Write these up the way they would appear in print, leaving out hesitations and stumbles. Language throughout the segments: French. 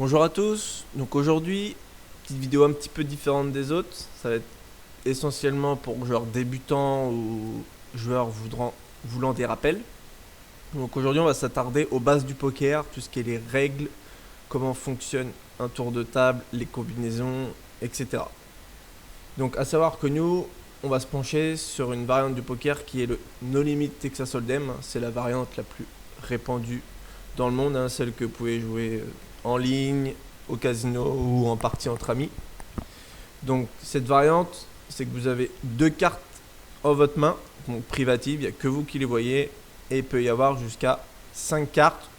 Bonjour à tous, donc aujourd'hui, petite vidéo un petit peu différente des autres, ça va être essentiellement pour joueurs débutants ou joueurs voulant des rappels. Donc aujourd'hui on va s'attarder aux bases du poker, tout ce qui est les règles, comment fonctionne un tour de table, les combinaisons, etc. Donc à savoir que nous, on va se pencher sur une variante du poker qui est le No Limit Texas Hold'em, c'est la variante la plus répandue dans le monde, celle que vous pouvez jouer en ligne, au casino ou en partie entre amis. Donc cette variante, c'est que vous avez deux cartes en votre main, donc privatives, il n'y a que vous qui les voyez, et il peut y avoir jusqu'à 5 cartes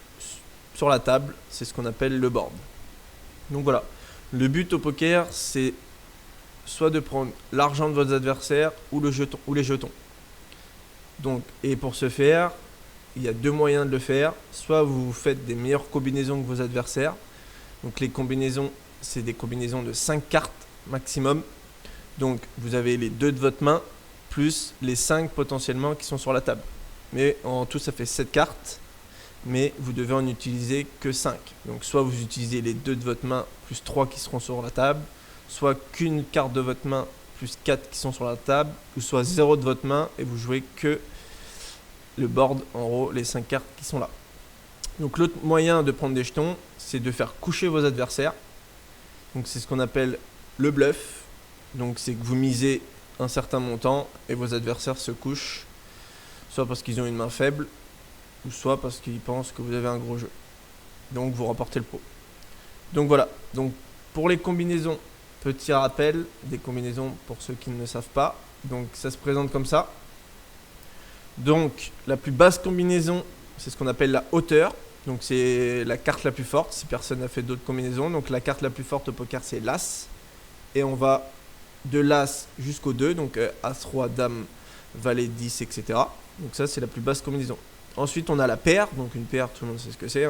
sur la table, c'est ce qu'on appelle le board. Donc voilà, le but au poker, c'est soit de prendre l'argent de votre adversaire ou les jetons. Donc, et pour ce faire, il y a deux moyens de le faire. Soit vous faites des meilleures combinaisons que vos adversaires. Donc les combinaisons, c'est des combinaisons de 5 cartes maximum. Donc vous avez les 2 de votre main, plus les 5 potentiellement qui sont sur la table. Mais en tout, ça fait 7 cartes. Mais vous devez en utiliser que 5. Donc soit vous utilisez les 2 de votre main, plus 3 qui seront sur la table. Soit qu'une carte de votre main, plus 4 qui sont sur la table. Ou soit 0 de votre main et vous jouez que le board, en gros, les 5 cartes qui sont là. Donc l'autre moyen de prendre des jetons, c'est de faire coucher vos adversaires. Donc c'est ce qu'on appelle le bluff. Donc c'est que vous misez un certain montant et vos adversaires se couchent, soit parce qu'ils ont une main faible, ou soit parce qu'ils pensent que vous avez un gros jeu. Donc vous remportez le pot. Donc voilà, donc pour les combinaisons, petit rappel, des combinaisons pour ceux qui ne le savent pas. Donc ça se présente comme ça. Donc la plus basse combinaison, c'est ce qu'on appelle la hauteur. Donc c'est la carte la plus forte si personne n'a fait d'autres combinaisons. Donc la carte la plus forte au poker, c'est l'As. Et on va de l'As jusqu'au 2. Donc As, Roi, Dame, Valet, 10, etc. Donc ça, c'est la plus basse combinaison. Ensuite, on a la paire. Donc une paire, tout le monde sait ce que c'est.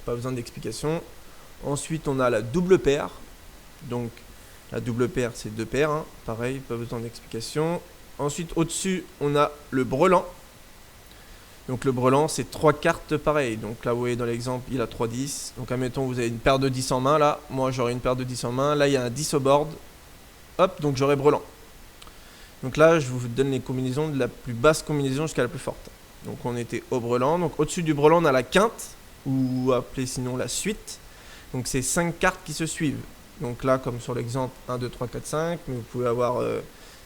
Pas besoin d'explication. Ensuite, on a la double paire. Donc la double paire, c'est 2 paires. Pareil, pas besoin d'explication. Ensuite, au-dessus, on a le brelan. Donc le brelan, c'est 3 cartes pareilles. Donc là, vous voyez dans l'exemple, il a 3 10. Donc admettons, vous avez une paire de 10 en main. Là, moi, j'aurai une paire de 10 en main. Là, il y a un 10 au board. Hop, donc j'aurai brelan. Donc là, je vous donne les combinaisons de la plus basse combinaison jusqu'à la plus forte. Donc on était au brelan. Donc au-dessus du brelan, on a la quinte, ou appelée sinon la suite. Donc c'est 5 cartes qui se suivent. Donc là, comme sur l'exemple, 1, 2, 3, 4, 5. Mais vous pouvez avoir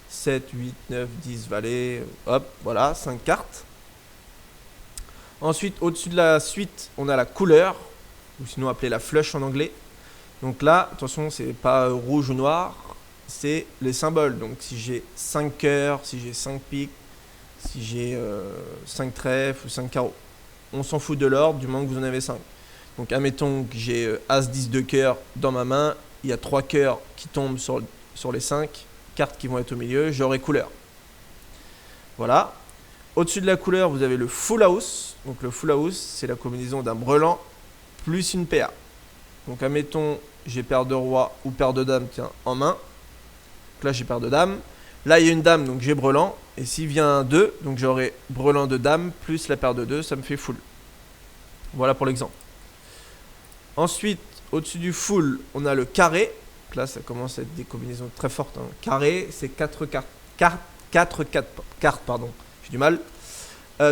7, 8, 9, 10, valet. Hop, voilà, 5 cartes. Ensuite, au-dessus de la suite, on a la couleur, ou sinon appelée la flush en anglais. Donc là, attention, c'est pas rouge ou noir, c'est les symboles. Donc si j'ai 5 cœurs, si j'ai 5 piques, si j'ai 5 trèfles ou 5 carreaux. On s'en fout de l'ordre du moment que vous en avez 5. Donc admettons que j'ai As 10 de cœur dans ma main, il y a 3 cœurs qui tombent sur les 5 cartes qui vont être au milieu, j'aurai couleur. Voilà. Au-dessus de la couleur, vous avez le full house. Donc le full house, c'est la combinaison d'un brelan plus une paire. Donc admettons, j'ai paire de roi ou paire de dame, tiens, en main. Donc là, j'ai paire de dame. Là, il y a une dame, donc j'ai brelan. Et s'il vient un 2, donc j'aurai brelan de dame plus la paire de 2, ça me fait full. Voilà pour l'exemple. Ensuite, au-dessus du full, on a le carré. Donc là, ça commence à être des combinaisons très fortes. Carré, c'est 4 cartes, pardon. J'ai du mal.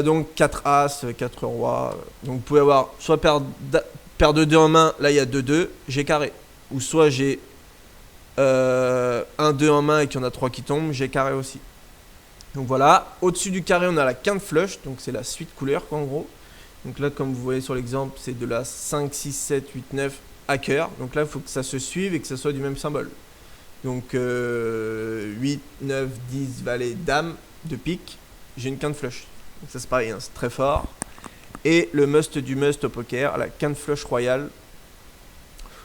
Donc 4 As, 4 Rois. Donc vous pouvez avoir soit paire de 2 en main, là il y a 2-2, j'ai carré. Ou soit j'ai 1-2 en main et qu'il y en a 3 qui tombent, j'ai carré aussi. Donc voilà, au-dessus du carré on a la quinte flush, donc c'est la suite couleur en gros. Donc là comme vous voyez sur l'exemple, c'est de la 5, 6, 7, 8, 9 à cœur. Donc là il faut que ça se suive et que ça soit du même symbole. Donc 8, 9, 10, valet, dame, de pique, j'ai une quinte flush. Donc ça c'est pareil, c'est très fort. Et le must du must au poker, la quinte flush royale,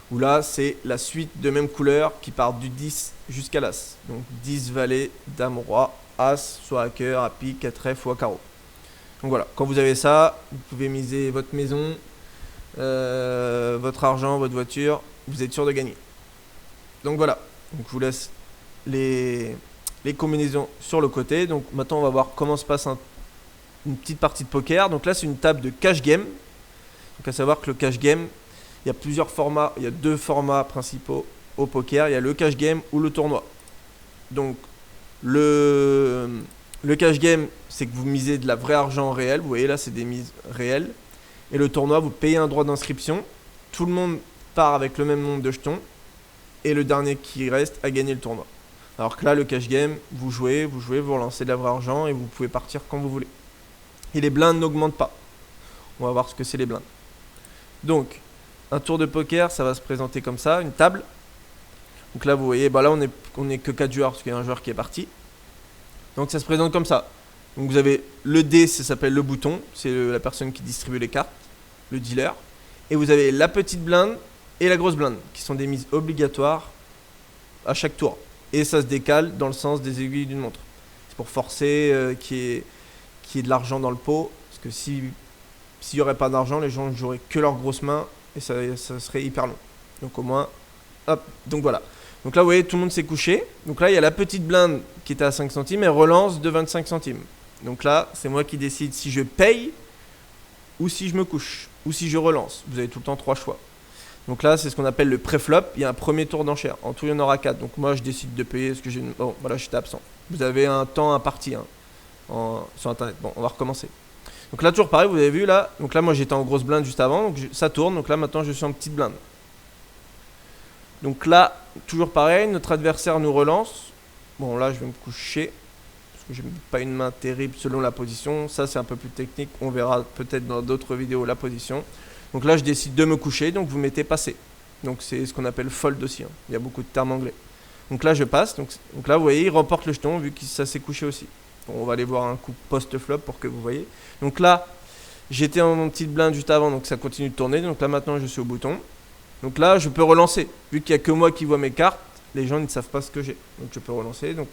où là c'est la suite de même couleur qui part du 10 jusqu'à l'As. Donc 10 valet, dame, roi, As, soit à cœur, à pique, à trèfle ou à carreau. Donc voilà, quand vous avez ça, vous pouvez miser votre maison, votre argent, votre voiture, vous êtes sûr de gagner. Donc voilà, donc je vous laisse les combinaisons sur le côté. Donc maintenant on va voir comment se passe une petite partie de poker. Donc là c'est une table de cash game. Donc à savoir que le cash game, il y a plusieurs formats, il y a deux formats principaux au poker, il y a le cash game ou le tournoi. Donc le cash game, c'est que vous misez de la vraie argent réel, vous voyez là c'est des mises réelles. Et le tournoi, vous payez un droit d'inscription, tout le monde part avec le même nombre de jetons, et le dernier qui reste a gagné le tournoi. Alors que là, le cash game, vous jouez, vous relancez de la vraie argent et vous pouvez partir quand vous voulez. Et les blindes n'augmentent pas. On va voir ce que c'est les blindes. Donc, un tour de poker, ça va se présenter comme ça, une table. Donc là, vous voyez, bah là, on est que 4 joueurs parce qu'il y a un joueur qui est parti. Donc ça se présente comme ça. Donc vous avez le dé, ça s'appelle le bouton, c'est la personne qui distribue les cartes, le dealer. Et vous avez la petite blinde et la grosse blinde, qui sont des mises obligatoires à chaque tour. Et ça se décale dans le sens des aiguilles d'une montre. C'est pour forcer qu'il y ait de l'argent dans le pot. Parce que s'il n'y aurait pas d'argent, les gens ne joueraient que leurs grosses mains et ça serait hyper long. Donc au moins, hop, donc voilà. Donc là, vous voyez, tout le monde s'est couché. Donc là, il y a la petite blinde qui était à 5 centimes et relance de 25 centimes. Donc là, c'est moi qui décide si je paye ou si je me couche ou si je relance. Vous avez tout le temps 3 choix. Donc là, c'est ce qu'on appelle le pré-flop. Il y a un premier tour d'enchère. En tout, il y en aura 4. Donc moi, je décide de payer ce que j'ai. Bon, voilà, j'étais absent. Vous avez un temps imparti sur Internet. Bon, on va recommencer. Donc là, toujours pareil, vous avez vu là. Donc là, moi, j'étais en grosse blinde juste avant. Donc ça tourne. Donc là, maintenant, je suis en petite blinde. Donc là, toujours pareil, notre adversaire nous relance. Bon, là, je vais me coucher. Parce que je n'ai pas une main terrible selon la position. Ça, c'est un peu plus technique. On verra peut-être dans d'autres vidéos la position. Donc là, je décide de me coucher, donc vous mettez passer. Donc c'est ce qu'on appelle fold aussi. Hein. Il y a beaucoup de termes anglais. Donc là, je passe. Donc là, vous voyez, il remporte le jeton vu que ça s'est couché aussi. Bon, on va aller voir un coup post-flop pour que vous voyez. Donc là, j'étais en petite blinde juste avant, donc ça continue de tourner. Donc là, maintenant, je suis au bouton. Donc là, je peux relancer. Vu qu'il n'y a que moi qui vois mes cartes, les gens ne savent pas ce que j'ai. Donc je peux relancer. Donc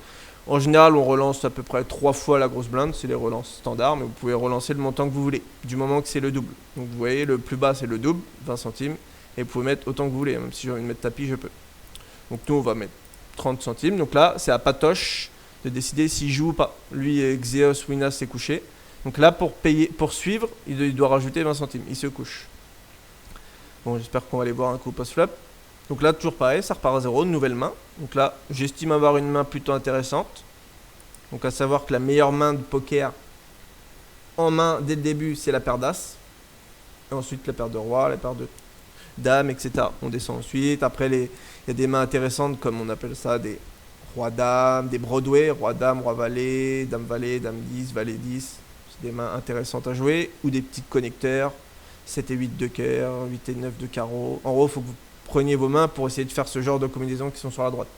en général, on relance à peu près 3 fois la grosse blinde. C'est les relances standards, mais vous pouvez relancer le montant que vous voulez, du moment que c'est le double. Donc vous voyez, le plus bas, c'est le double, 20 centimes. Et vous pouvez mettre autant que vous voulez. Même si j'ai envie de mettre tapis, je peux. Donc nous, on va mettre 30 centimes. Donc là, c'est à Patoche de décider s'il joue ou pas. Lui, Xeos, Winas s'est couché. Donc là, pour suivre, il doit rajouter 20 centimes. Il se couche. Bon, j'espère qu'on va aller voir un coup post-flop. Donc là, toujours pareil, ça repart à 0, une nouvelle main. Donc là, j'estime avoir une main plutôt intéressante. Donc à savoir que la meilleure main de poker en main dès le début, c'est la paire d'as. Et ensuite la paire de roi, la paire de dames, etc. On descend ensuite. Après, il y a des mains intéressantes comme on appelle ça des roi-dame, des Broadway, roi-dame, roi-valet, dame-valet, dame-10, valet-10. C'est des mains intéressantes à jouer. Ou des petits connecteurs, 7 et 8 de cœur, 8 et 9 de carreau. En gros, il faut que vous preniez vos mains pour essayer de faire ce genre de combinaisons qui sont sur la droite.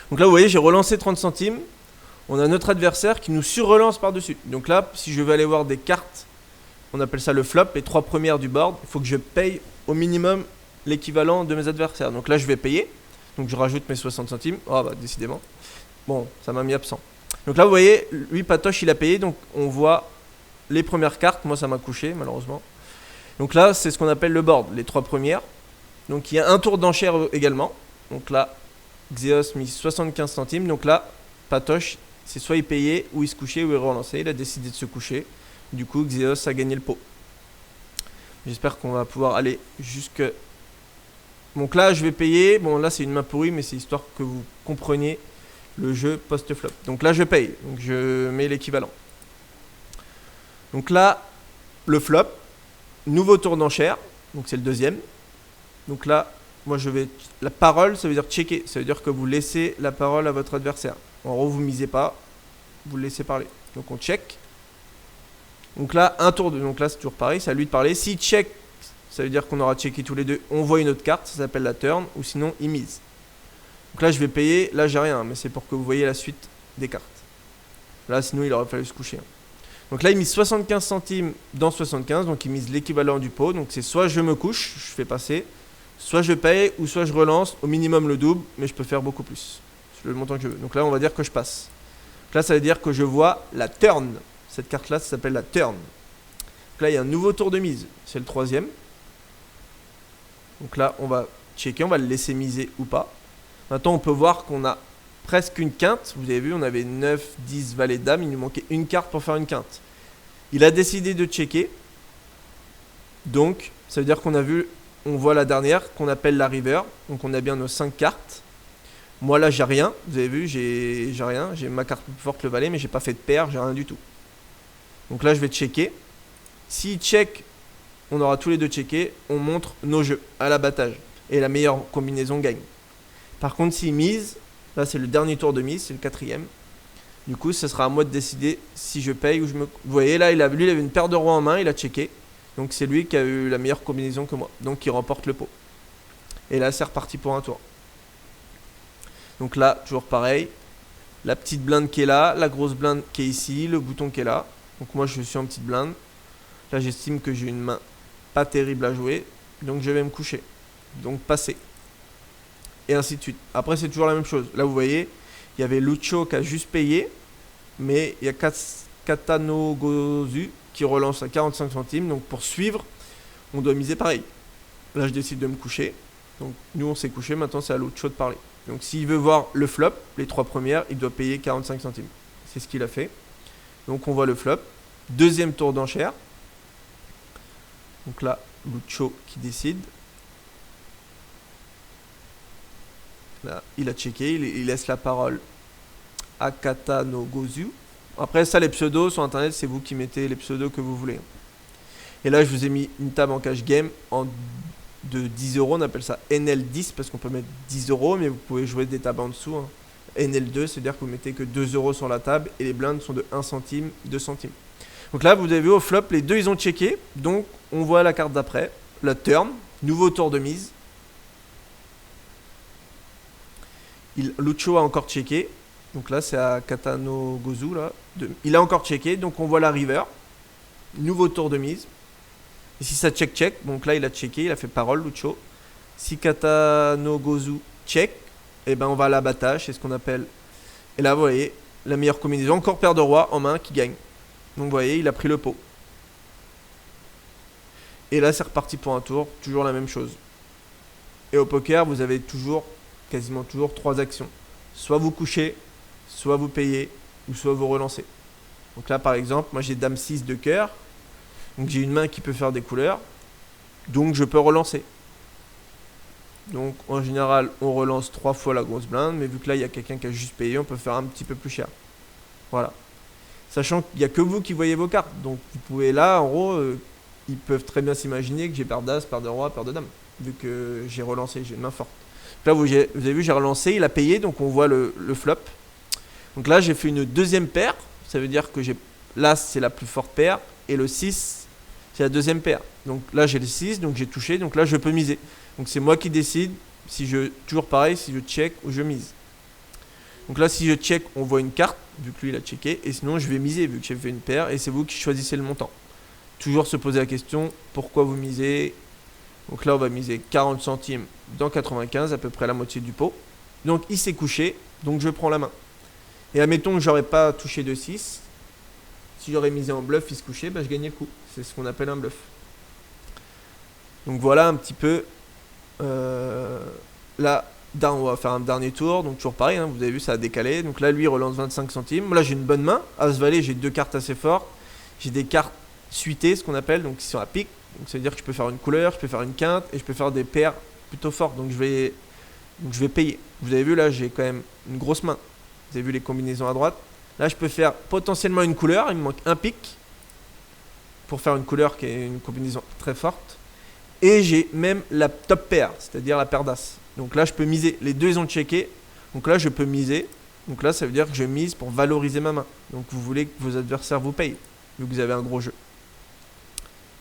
Donc là, vous voyez, j'ai relancé 30 centimes. On a notre adversaire qui nous surrelance par-dessus. Donc là, si je veux aller voir des cartes, on appelle ça le flop, les 3 premières du board, il faut que je paye au minimum l'équivalent de mes adversaires. Donc là, je vais payer. Donc je rajoute mes 60 centimes. Oh bah, décidément. Bon, ça m'a mis absent. Donc là, vous voyez, lui, Patoche, il a payé. Donc on voit les premières cartes. Moi, ça m'a couché, malheureusement. Donc là, c'est ce qu'on appelle le board, les 3 premières. Donc il y a un tour d'enchère également. Donc là, Xeos mis 75 centimes. Donc là, Patoche, c'est soit il payait, ou il se couchait, ou il relançait. Il a décidé de se coucher. Du coup, Xeos a gagné le pot. J'espère qu'on va pouvoir aller jusque... Donc là, je vais payer. Bon, là, c'est une main pourrie, mais c'est histoire que vous compreniez le jeu post-flop. Donc là, je paye. Donc je mets l'équivalent. Donc là, le flop. Nouveau tour d'enchère. Donc c'est le deuxième. Donc là, moi je vais... La parole, ça veut dire checker. Ça veut dire que vous laissez la parole à votre adversaire. En gros, vous ne misez pas. Vous le laissez parler. Donc on check. Donc là, un tour de... Donc là, c'est toujours pareil. C'est à lui de parler. S'il check, ça veut dire qu'on aura checké tous les deux. On voit une autre carte. Ça s'appelle la turn. Ou sinon, il mise. Donc là, je vais payer. Là, j'ai rien. Mais c'est pour que vous voyez la suite des cartes. Là, sinon, il aurait fallu se coucher. Donc là, il mise 75 centimes dans 75. Donc il mise l'équivalent du pot. Donc c'est soit je me couche, je fais passer. Soit je paye ou soit je relance au minimum le double, mais je peux faire beaucoup plus. C'est le montant que je veux. Donc là, on va dire que je passe. Donc là, ça veut dire que je vois la turn. Cette carte-là, ça s'appelle la turn. Donc là, il y a un nouveau tour de mise. C'est le troisième. Donc là, on va checker, on va le laisser miser ou pas. Maintenant, on peut voir qu'on a presque une quinte. Vous avez vu, on avait 9, 10, valet, dame. Il nous manquait une carte pour faire une quinte. Il a décidé de checker. Donc, ça veut dire qu'on a vu... on voit la dernière qu'on appelle la river. Donc on a bien nos 5 cartes. Moi là j'ai rien, vous avez vu, j'ai rien. J'ai ma carte plus forte, le valet, mais j'ai pas fait de paire, j'ai rien du tout. Donc là je vais checker. S'il check, on aura tous les deux checké. On montre nos jeux à l'abattage. Et la meilleure combinaison gagne. Par contre s'il mise, là c'est le dernier tour de mise, c'est le 4e. Du coup ce sera à moi de décider si je paye ou je me... Vous voyez là, lui il avait une paire de rois en main, il a checké. Donc c'est lui qui a eu la meilleure combinaison que moi. Donc il remporte le pot. Et là c'est reparti pour un tour. Donc là, toujours pareil. La petite blinde qui est là, la grosse blinde qui est ici, le bouton qui est là. Donc moi je suis en petite blinde. Là j'estime que j'ai une main pas terrible à jouer. Donc je vais me coucher. Donc passer. Et ainsi de suite. Après c'est toujours la même chose. Là vous voyez, il y avait Lucho qui a juste payé. Mais il y a Katano Gozu qui relance à 45 centimes. Donc pour suivre, on doit miser pareil. Là je décide de me coucher. Donc nous on s'est couché, maintenant c'est à Lucho de parler. Donc s'il veut voir le flop, les 3 premières, il doit payer 45 centimes. C'est ce qu'il a fait. Donc on voit le flop. Deuxième tour d'enchère. Donc là, Lucho qui décide. Là, il a checké, il laisse la parole à Katano Gozu. Après ça, les pseudos sur internet, c'est vous qui mettez les pseudos que vous voulez. Et là, je vous ai mis une table en cash game de 10 euros, on appelle ça NL10 parce qu'on peut mettre 10 euros, mais vous pouvez jouer des tables en dessous. Hein. NL2, c'est-à-dire que vous mettez que 2 euros sur la table et les blindes sont de 1 centime, 2 centimes. Donc là, vous avez vu au flop, les deux ils ont checké. Donc on voit la carte d'après, la turn, nouveau tour de mise. Lucho a encore checké. Donc là, c'est à Katano Gozu. Là. Il a encore checké, donc on voit la river. Nouveau tour de mise. Et si ça check, donc là il a checké, il a fait parole, Lucho. Si Katano Gozu check, et ben on va à l'abattage, c'est ce qu'on appelle. Et là vous voyez, la meilleure combinaison, encore paire de rois en main qui gagne. Donc vous voyez, il a pris le pot. Et là c'est reparti pour un tour, toujours la même chose. Et au poker, vous avez toujours, quasiment toujours 3 actions. Soit vous couchez, soit vous payez, ou soit vous relancez. Donc là par exemple, moi j'ai dame 6 de cœur. Donc j'ai une main qui peut faire des couleurs. Donc je peux relancer. Donc en général, on relance 3 fois la grosse blinde. Mais vu que là, il y a quelqu'un qui a juste payé, on peut faire un petit peu plus cher. Voilà. Sachant qu'il n'y a que vous qui voyez vos cartes. Donc vous pouvez là, en gros, ils peuvent très bien s'imaginer que j'ai paire d'as, paire de roi, paire de dame. Vu que j'ai relancé, j'ai une main forte. Donc là, vous avez vu, j'ai relancé, il a payé. Donc on voit le flop. Donc là, j'ai fait une deuxième paire. Ça veut dire que l'as, c'est la plus forte paire. Et le 6, c'est la deuxième paire. Donc là, j'ai le 6, donc j'ai touché. Donc là, je peux miser. Donc c'est moi qui décide si toujours pareil, si je check ou je mise. Donc là, si je check, on voit une carte, vu que lui, il a checké. Et sinon, je vais miser, vu que j'ai fait une paire. Et c'est vous qui choisissez le montant. Toujours se poser la question, pourquoi vous misez? Donc là, on va miser 40 centimes dans 95, à peu près la moitié du pot. Donc il s'est couché, donc je prends la main. Et admettons que j'aurais pas touché de 6. Si j'aurais misé en bluff, il se couchait, bah, je gagnais le coup. C'est ce qu'on appelle un bluff. Donc voilà un petit peu. Là, on va faire un dernier tour. Donc toujours pareil, hein, vous avez vu, ça a décalé. Donc là, lui, il relance 25 centimes. Là, j'ai une bonne main. As-Valet, j'ai 2 cartes assez fortes. J'ai des cartes suitées, ce qu'on appelle, donc qui sont à pique. Donc ça veut dire que je peux faire une couleur, je peux faire une quinte et je peux faire des paires plutôt fortes. Donc je vais payer. Vous avez vu, là, j'ai quand même une grosse main. Vous avez vu les combinaisons à droite. Là, je peux faire potentiellement une couleur. Il me manque un pic pour faire une couleur qui est une combinaison très forte. Et j'ai même la top paire, c'est-à-dire la paire d'as. Donc là, je peux miser. Les deux, ils ont checké. Donc là, je peux miser. Donc là, ça veut dire que je mise pour valoriser ma main. Donc vous voulez que vos adversaires vous payent, vu que vous avez un gros jeu.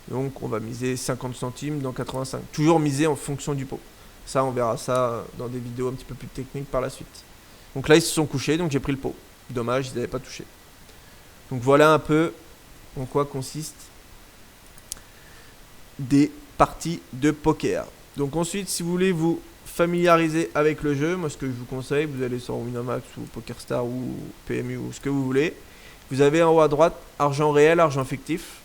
Donc on va miser 50 centimes dans 85. Toujours miser en fonction du pot. Ça, on verra ça dans des vidéos un petit peu plus techniques par la suite. Donc là, ils se sont couchés, donc j'ai pris le pot. Dommage, ils n'avaient pas touché. Donc voilà un peu en quoi consistent des parties de poker. Donc ensuite, si vous voulez vous familiariser avec le jeu, moi ce que je vous conseille, vous allez sur Winamax ou PokerStar ou PMU ou ce que vous voulez. Vous avez en haut à droite argent réel, argent fictif.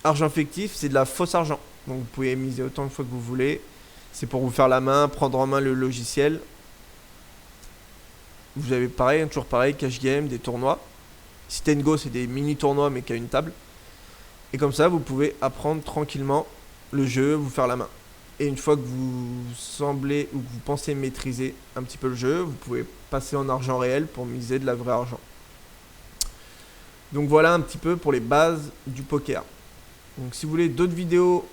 Argent fictif, c'est de la fausse argent. Donc vous pouvez miser autant de fois que vous voulez. C'est pour vous faire la main, prendre en main le logiciel. Vous avez pareil, toujours pareil, cash game, des tournois. Sit and Go, c'est des mini tournois mais qui a une table. Et comme ça, vous pouvez apprendre tranquillement le jeu, vous faire la main. Et une fois que vous semblez ou que vous pensez maîtriser un petit peu le jeu, vous pouvez passer en argent réel pour miser de la vraie argent. Donc voilà un petit peu pour les bases du poker. Donc si vous voulez d'autres vidéos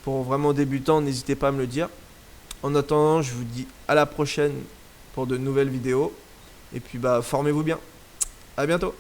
pour vraiment débutants, n'hésitez pas à me le dire. En attendant, je vous dis à la prochaine pour de nouvelles vidéos. Et puis formez-vous bien. À bientôt.